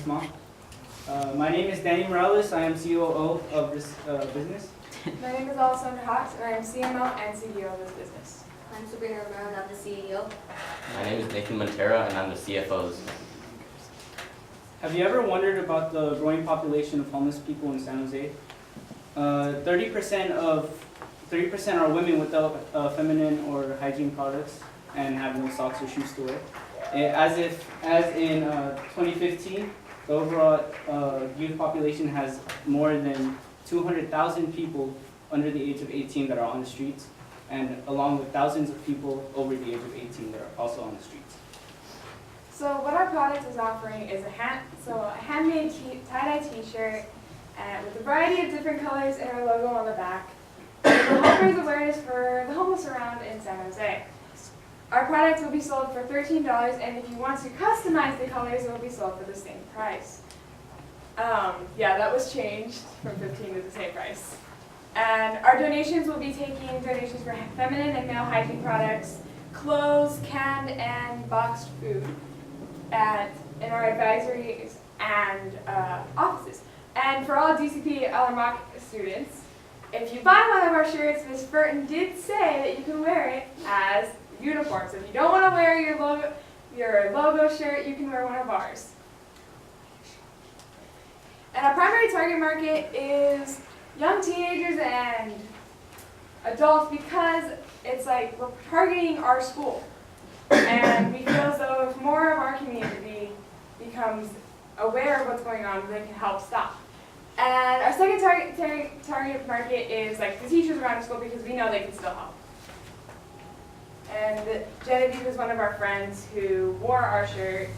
Mom. My name is Danny Morales. I am COO of this business. My name is Alessandra Hawks, and I am CMO and CEO of this business. I'm Sabrina Romero, and I'm the CEO. My name is Nathan Montero, and I'm the CFO of this business. Have you ever wondered about the growing population of homeless people in San Jose? 30% are women without feminine or hygiene products and have no socks or shoes to wear. As in 2015, the overall youth population has more than 200,000 people under the age of 18 that are on the streets, and along with thousands of people over the age of 18 that are also on the streets. So what our product is offering is a handmade tie-dye t-shirt with a variety of different colors and our logo on the back. It will help raise awareness for the homeless around in San Jose. Our product will be sold for $13, and if you want to customize the colors, it will be sold for the same price. Yeah, that was changed from 15 to the same price. And our donations will be taking donations for feminine and male hygiene products, clothes, canned and boxed food in our advisories and offices. And for all DCP LMOC students, if you buy one of our shirts, Ms. Burton did say that you can wear it as uniform. So if you don't want to wear your logo shirt, you can wear one of ours. And our primary target market is young teenagers and adults because it's like we're targeting our school. And we feel as though if more of our community becomes aware of what's going on, they can help stop. And our second target market is like the teachers around the school because we know they can still help. And Genevieve is one of our friends who wore our shirt.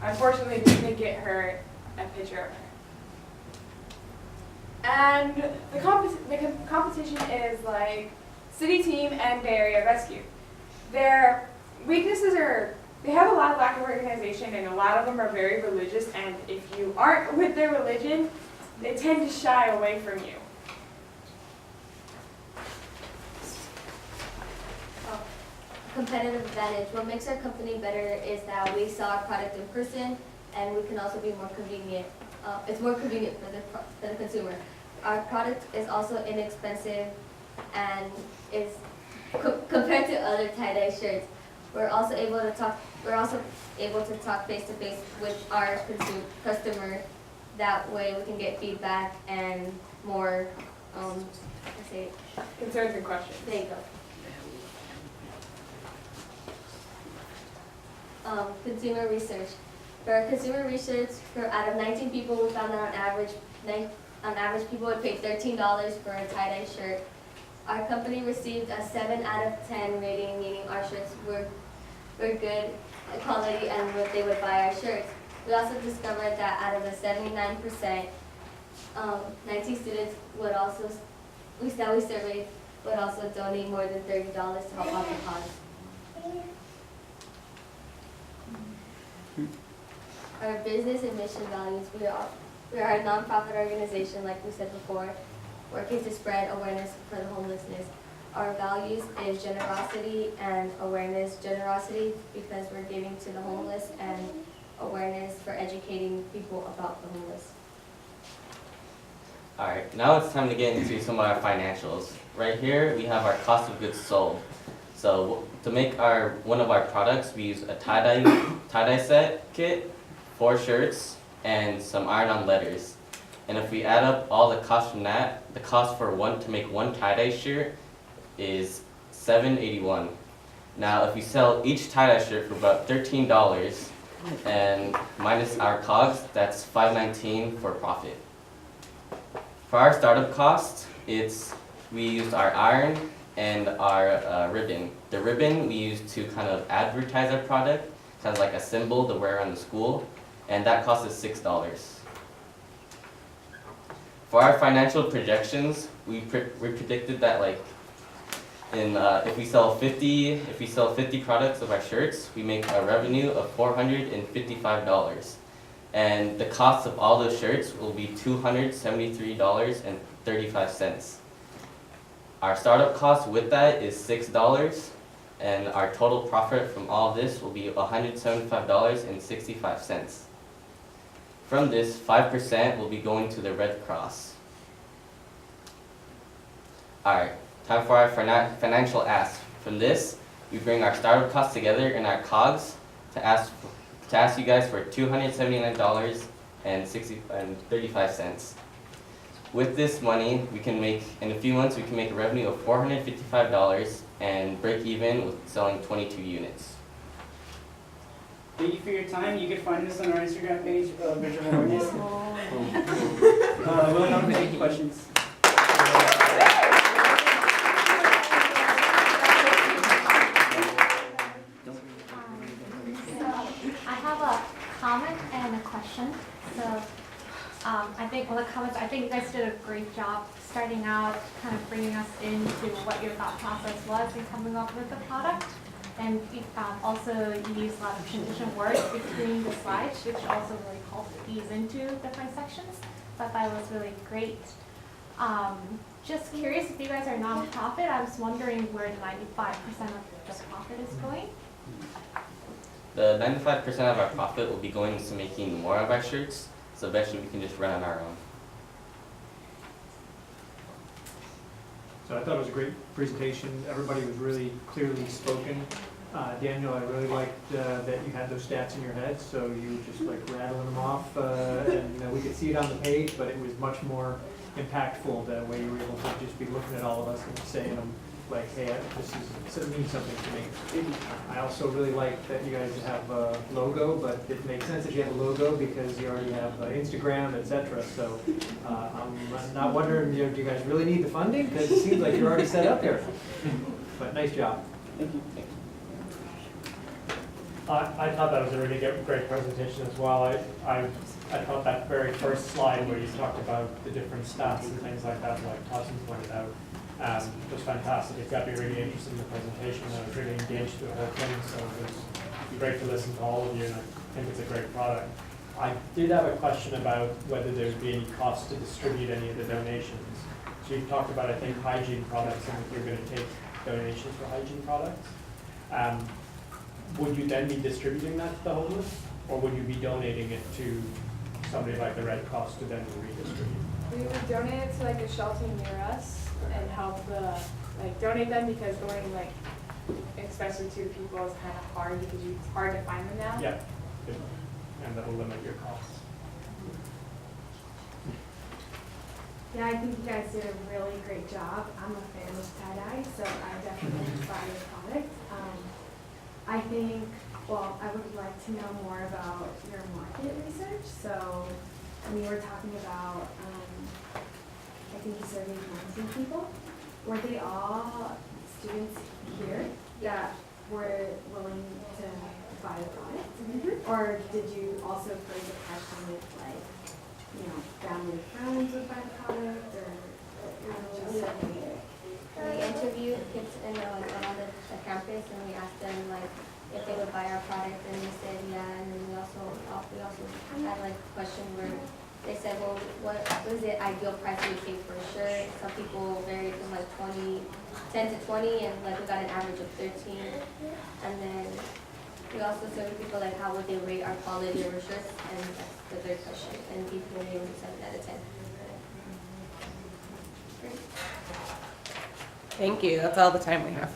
Unfortunately, we didn't get her a picture of her. And the competition is like City Team and Bay Area Rescue. Their weaknesses are they have a lot of lack of organization, and a lot of them are very religious, and if you aren't with their religion, they tend to shy away from you. Competitive advantage. What makes our company better is that we sell our product in person, and we can also be more convenient. It's more convenient for the consumer. Our product is also inexpensive and is compared to other tie-dye shirts. We're also able to talk face to face with our customer. That way we can get feedback and more Concerns and questions. There you go. Consumer research. For our consumer research, out of 19 people, we found that on average people would pay $13 for a tie-dye shirt. Our company received a 7 out of 10 rating, meaning our shirts were good quality and they would buy our shirts. We also discovered that out of the 79%, 19 students would also, we surveyed, would also donate more than $30 to help out the cause. Our business and mission values. We are a nonprofit organization, like we said before, working to spread awareness for the homelessness. Our values is generosity and awareness. Generosity because we're giving to the homeless, and awareness for educating people about the homeless. Alright, now it's time to get into some of our financials. Right here we have our cost of goods sold. So to make one of our products, we use a tie-dye set kit, 4 shirts, and some iron-on letters. And if we add up all the costs from that, the cost to make one tie-dye shirt is $7.81. Now if we sell each tie-dye shirt for about $13 and minus our costs, that's $5.19 for profit. For our startup cost, we used our iron and our ribbon. The ribbon we used to kind of advertise our product, kind of like a symbol to wear around the school, and that cost us $6. For our financial projections, we predicted that if we sell 50 products of our shirts, we make a revenue of $455, and the cost of all those shirts will be $273.35. Our startup cost with that is $6, and our total profit from all of this will be $175.65. From this, 5% will be going to the Red Cross. Alright, time for our financial ask. From this, we bring our startup costs together in our COGS to ask you guys for $279.35. With this money, we can make, in a few months, we can make a revenue of $455 and break even with selling 22 units. Thank you for your time. You can find us on our Instagram page, Bridge of Awareness. We'll now take questions. I have a comment and a question. So, I think, well, the comments, I think you guys did a great job starting out, kind of bringing us into what your thought process was in coming up with the product. And also you used a lot of transition words between the slides, which also really helped ease into different sections. Thought that was really great. Just curious, if you guys are a nonprofit, I was wondering where 95% of the profit is going. The 95% of our profit will be going into making more of our shirts, so eventually we can just run on our own. So I thought it was a great presentation. Everybody was really clearly spoken. Daniel, I really liked that you had those stats in your head, so you were just like rattling them off, and we could see it on the page, but it was much more impactful the way you were able to just be looking at all of us and saying them like, hey, this means something to me. I also really like that you guys have a logo, but it makes sense that you have a logo because you already have Instagram, etc. So I'm not wondering, do you guys really need the funding? Because it seems like you're already set up here. But nice job. Thank you. I thought that was a really great presentation as well. I thought that very first slide where you talked about the different stats and things like that, like Tosin pointed out, was fantastic. It got me really interested in the presentation. I was really engaged with the whole thing, so it was great to listen to all of you, and I think it's a great product. I did have a question about whether there'd be any cost to distribute any of the donations. So you've talked about, I think, hygiene products, and if you're going to take donations for hygiene products. Would you then be distributing that to the homeless, or would you be donating it to somebody like the Red Cross to then redistribute? We would donate it to like a shelter near us and help donate them, because going especially to the people is kind of hard because it's hard to find them now. Yeah, good. And that will limit your costs. Yeah, I think you guys did a really great job. I'm a fan of tie-dye, so I definitely buy your product. I think, well, I would like to know more about your market research. So when you were talking about, I think you surveyed 19 people. Were they all students here that were willing to buy the product? Mm-hmm. Or did you also phrase a question with family and friends would buy the product, or just We interviewed kids around the campus, and we asked them if they would buy our product, and they said yeah. And then we also had a question where they said, well, what was the ideal price we would pay for a shirt? Some people varied from 10 to 20, and we got an average of 13. And then we also surveyed people how would they rate our quality of our shirts, and that's the third question. And people gave them 7 out of 10. Thank you. That's all the time we have.